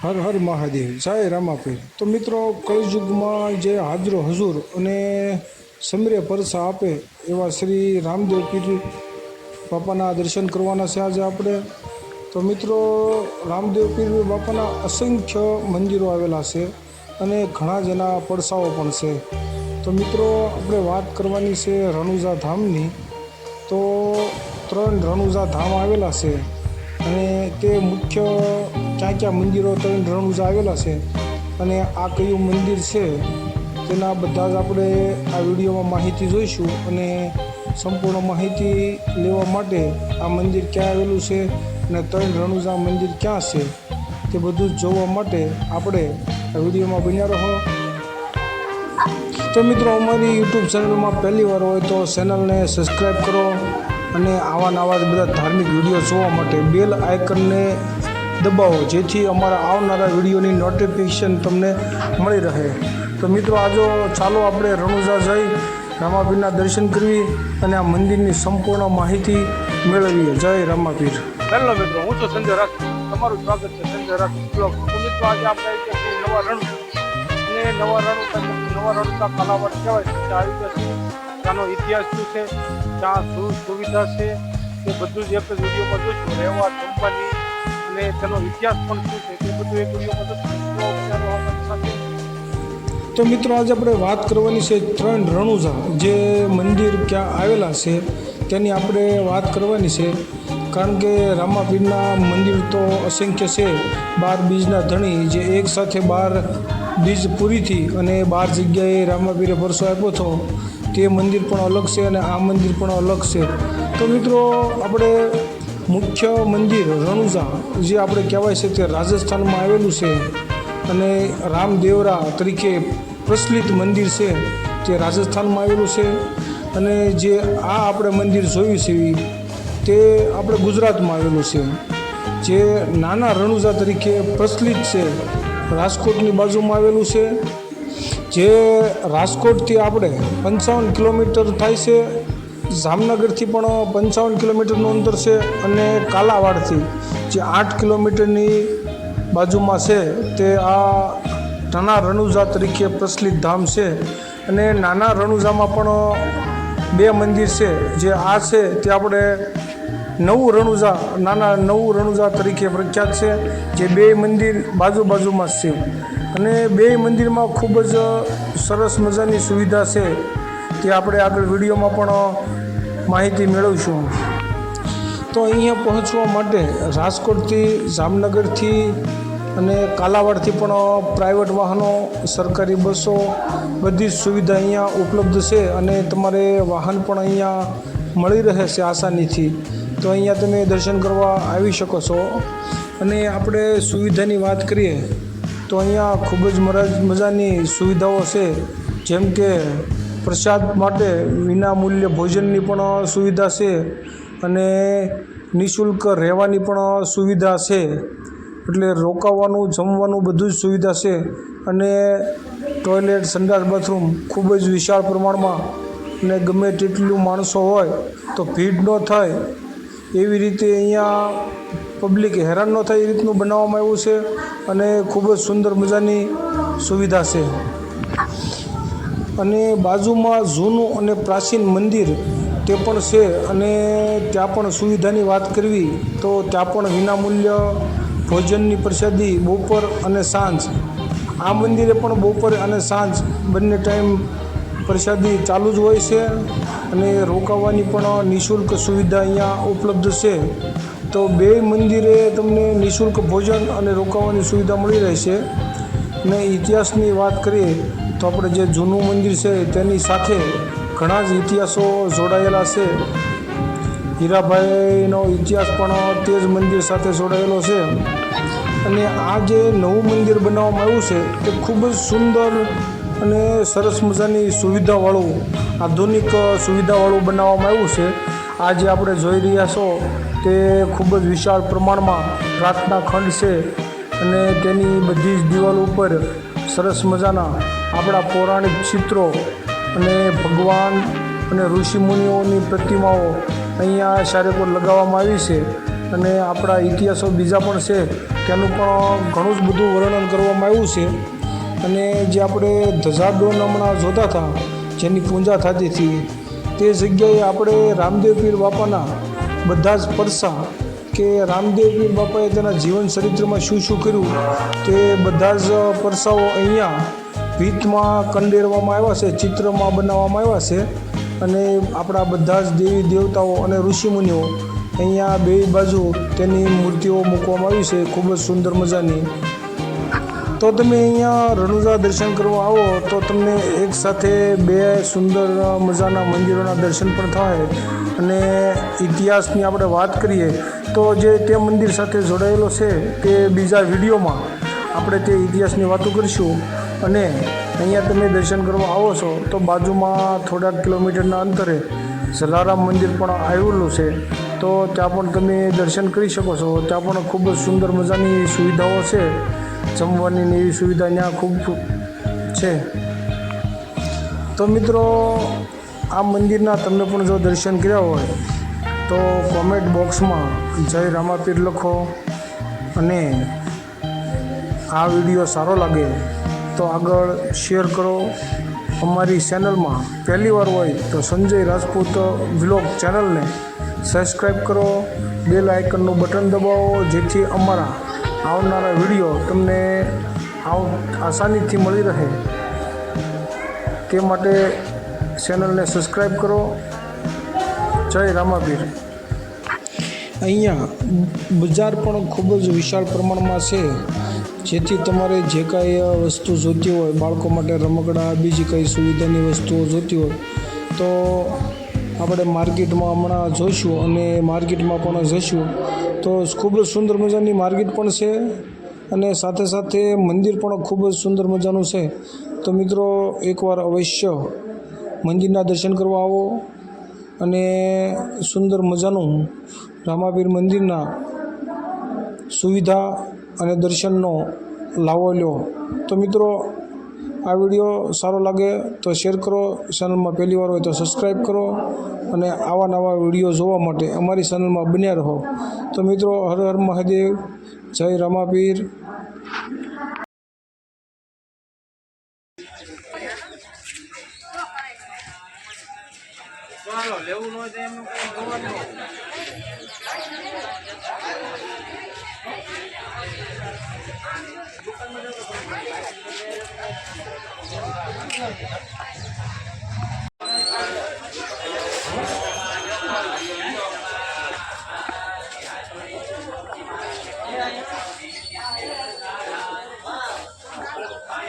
હર હર મહાદેવ, જય રામાપીર। તો મિત્રો, કળયુગમાં જે હાજરો હજુર અને સમરે પરસા આપે એવા શ્રી રામદેવ પીર બાપાના દર્શન કરવાના છે આજે આપણે। તો મિત્રો, રામદેવ પીર બાપાના અસંખ્ય મંદિરો આવેલા છે અને ઘણા જ એના પડસાઓ પણ છે। તો મિત્રો, આપણે વાત કરવાની છે રણુજા ધામની। તો 3 રણુજા ધામ આવેલા છે અને તે મુખ્ય ક્યાં મંદિરો 3 રણુજા આવેલા છે અને આ કયું મંદિર છે તેના બધા જ આપણે આ વિડીયોમાં માહિતી જોઈશું। અને સંપૂર્ણ માહિતી લેવા માટે આ મંદિર ક્યાં આવેલું છે અને 3 રણુજા મંદિર ક્યાં છે તે બધું જ જોવા માટે આપણે આ વિડીયોમાં બન્યા રહો। તો મિત્રો, અમારી યુટ્યુબ ચેનલમાં પહેલી વાર હોય તો ચેનલને સબસ્ક્રાઈબ કરો અને આવા બધા ધાર્મિક વિડીયો જોવા માટે બેલ આઇકનને દબાવો, જેથી અમારા આવનારા વિડીયોની નોટિફિકેશન તમને મળી રહે। તો મિત્રો, ચાલો આપણે રણુજા જઈ રામાપીરના દર્શન કરવી અને આ મંદિરની સંપૂર્ણ માહિતી મેળવીએ। જય રામાપીર। હેલો મિત્રો, હું છું સંજય રાઠોડ, તમારું સ્વાગત છે સંજય રાઠોડ બ્લોગ। તો મિત્રો, આજે આપણે આવી ગયા છીએ નવા રણુજા કાલાવડ કહેવાય છે, ત્યાં આવી ગયા છીએ। ત્યાંનો ઇતિહાસ શું છે, ત્યાં શું સુવિધા છે, તે બધું જ એક જ વિડીયોમાં જોઈશું। રહેવા જમવાની અને તેનો ઇતિહાસ પણ શું છે તે બધું એક વિડીયોમાં જોઈશું। તો મિત્રો, આજે આપણે વાત કરવાની છે 3 રણુજા જે મંદિર ક્યાં આવેલા છે તેની આપણે વાત કરવાની છે। કારણ કે રામાપીરના મંદિર તો અસંખ્ય છે। 12 બીજના ધણી જે એક સાથે 12 બીજ પૂરીથી અને 12 જગ્યાએ રામાપીરે પરસો આપ્યો હતો, તે મંદિર પણ અલગ છે અને આ મંદિર પણ અલગ છે। તો મિત્રો, આપણે મુખ્ય મંદિર રણુજા જે આપણે કહેવાય છે તે રાજસ્થાનમાં આવેલું છે અને રામદેવરા તરીકે પ્રચલિત મંદિર છે તે રાજસ્થાનમાં આવેલું છે। અને જે આ આપણે મંદિર જોયું છે તે આપણે ગુજરાતમાં આવેલું છે, જે નાના રણુજા તરીકે પ્રચલિત છે, રાજકોટની બાજુમાં આવેલું છે। જે રાજકોટથી આપણે 55 કિલોમીટર થાય છે, જામનગરથી પણ 55 કિલોમીટરનું અંતર છે અને કાલાવાડથી જે 8 કિલોમીટરની બાજુમાં છે તે આ નાના રણુજા તરીકે પ્રચલિત ધામ છે। અને નાના રણુજામાં પણ 2 મંદિર છે, જે આ છે તે આપણે નવું રણુજા તરીકે પ્રખ્યાત છે, જે 2 મંદિર બાજુમાં જ છે અને 2 મંદિરમાં ખૂબ જ સરસ મજાની સુવિધા છે, તે આપણે આગળ વિડીયોમાં પણ માહિતી મેળવીશું। તો અહીંયા પહોંચવા માટે રાજકોટથી, જામનગરથી અને કાલાવાડથી પણ પ્રાઇવેટ વાહનો, સરકારી બસો, બધી જ સુવિધા અહીંયા ઉપલબ્ધ છે અને તમારે વાહન પણ અહીંયા મળી રહે છે આસાનીથી। તો અહીંયા તમે દર્શન કરવા આવી શકો છો। અને આપણે સુવિધાની વાત કરીએ તો અહીંયા ખૂબ જ મજાની સુવિધાઓ છે, જેમ કે પ્રસાદ માટે વિના મૂલ્યે ભોજનની પણ સુવિધા છે અને નિઃશુલ્ક રહેવાની પણ સુવિધા છે, એટલે રોકાવાનું, જમવાનું બધું જ સુવિધા છે। અને ટોયલેટ, સંડાસ, બાથરૂમ ખૂબ જ વિશાળ પ્રમાણમાં અને ગમે તેટલું માણસો હોય તો ભીડ ન થાય એવી રીતે અહીંયા પબ્લિક હેરાન ન થાય એ રીતનું બનાવવામાં આવ્યું છે અને ખૂબ જ સુંદર મજાની સુવિધા છે। અને બાજુમાં જૂનું અને પ્રાચીન મંદિર તે પણ છે અને ત્યાં પણ સુવિધાની વાત કરવી તો ત્યાં પણ વિનામૂલ્ય ભોજનની પ્રસાદી બપોર અને સાંજ, આ મંદિરે પણ બપોર અને સાંજ બંને ટાઈમ પ્રસાદી ચાલુ જ હોય છે અને રોકાવાની પણ નિઃશુલ્ક સુવિધા અહીંયા ઉપલબ્ધ છે। તો 2 મંદિરે તમને નિઃશુલ્ક ભોજન અને રોકાવાની સુવિધા મળી રહેશે। અને ઇતિહાસની વાત કરીએ તો આપણે જે જૂનું મંદિર છે તેની સાથે ઘણા જ ઇતિહાસો જોડાયેલા છે। હીરાભાઈનો ઇતિહાસ પણ તે જ મંદિર સાથે જોડાયેલો છે। અને આ જે નવું મંદિર બનાવવામાં આવ્યું છે તે ખૂબ જ સુંદર અને સરસ મજાની સુવિધાવાળું, આધુનિક સુવિધાવાળું બનાવવામાં આવ્યું છે। આ જે આપણે જોઈ રહ્યા છો તે ખૂબ જ વિશાળ પ્રમાણમાં પ્રાર્થના ખંડ છે અને તેની બધી જ દિવાલ ઉપર સરસ મજાના આપણા પૌરાણિક ચિત્રો અને ભગવાન અને ઋષિમુનિઓની પ્રતિમાઓ અહીંયા ચારે કોર લગાવવામાં આવી છે। અને આપણા ઇતિહાસો બીજા પણ છે તેનું પણ ઘણું જ બધું વર્ણન કરવામાં આવ્યું છે. અને જે આપણે ધજાડોન હમણાં જોતા હતા જેની પૂજા થતી હતી તે જગ્યાએ આપણે રામદેવ પીર બાપાના બધા જ પરસા કે રામદેવ પીર બાપાએ તેના જીવન ચરિત્રમાં શું શું કર્યું તે બધા જ પરસાઓ અહીંયા ભીતમાં કંડેરવામાં આવ્યા છે, ચિત્રમાં બનાવવામાં આવ્યા છે. અને આપણા બધા જ દેવી દેવતાઓ અને ઋષિમુનિઓ અહીંયા બે બાજુ તેની મૂર્તિઓ મૂકવામાં આવી છે, ખૂબ જ સુંદર મજાની. તો તમે અહીંયા રણુજા દર્શન કરવા આવો તો તમને એક સાથે બે સુંદર મજાના મંદિરોના દર્શન પણ થાય. અને ઇતિહાસની આપણે વાત કરીએ તો જે તે મંદિર સાથે જોડાયેલો છે તે બીજા વિડીયોમાં આપણે તે ઇતિહાસની વાતો કરીશું. અને અહીંયા તમે દર્શન કરવા આવો છો તો બાજુમાં થોડાક કિલોમીટરના અંતરે જલારામ મંદિર પણ આવેલું છે, તો ત્યાં પણ તમે દર્શન કરી શકો છો. ત્યાં પણ ખૂબ જ સુંદર મજાની સુવિધાઓ છે, જમવાની ને એવી સુવિધા ત્યાં ખૂબ છે. તો મિત્રો આ મંદિરના તમે પણ જો દર્શન કર્યા હોય તો કોમેન્ટ બોક્સમાં જય રામાપીર લખો. અને આ વિડીયો સારો લાગે તો આગળ શેર કરો. અમારી ચેનલમાં પહેલી વાર હોય તો સંજય રાજપૂત વ્લોગ ચેનલને સબસ્ક્રાઈબ કરો, બેલ આઇકનનું બટન દબાવો જેથી અમારા આવનારા વિડીયો તમને આસાનીથી મળી રહે તે માટે ચેનલને સબસ્ક્રાઈબ કરો. જય રામાપીર. અહીંયા બજાર પણ ખૂબ જ વિશાળ પ્રમાણમાં છે, જેથી તમારે જે કાંઈ વસ્તુ જોઈતી હોય, બાળકો માટે રમકડા, બીજી કંઈ સુવિધાની વસ્તુઓ જોઈતી હોય તો આપણે માર્કેટમાં હમણાં જોઈશું અને માર્કેટમાં પણ જઈશું. તો ખૂબ જ સુંદર મજાની માર્કેટ પણ છે અને સાથે સાથે મંદિર પણ ખૂબ જ સુંદર મજાનું છે. તો મિત્રો એકવાર અવશ્ય મંદિરના દર્શન કરવા આવો અને સુંદર મજાનું રામાપીર મંદિરના સુવિધા અને દર્શનનો લાવો લો. તો મિત્રો આ વિડીયો સારો લાગે તો શેર કરો, ચેનલમાં પહેલી વાર હોય તો સબસ્ક્રાઈબ કરો અને આવા નવા વિડીયો જોવા માટે અમારી ચેનલમાં બન્યા રહો. તો મિત્રો હર હર મહાદેવ, જય રામાપીર. ચાલો લેવું ન હોય તો એમનું કંઈ જોવાનું. દુકાનમાં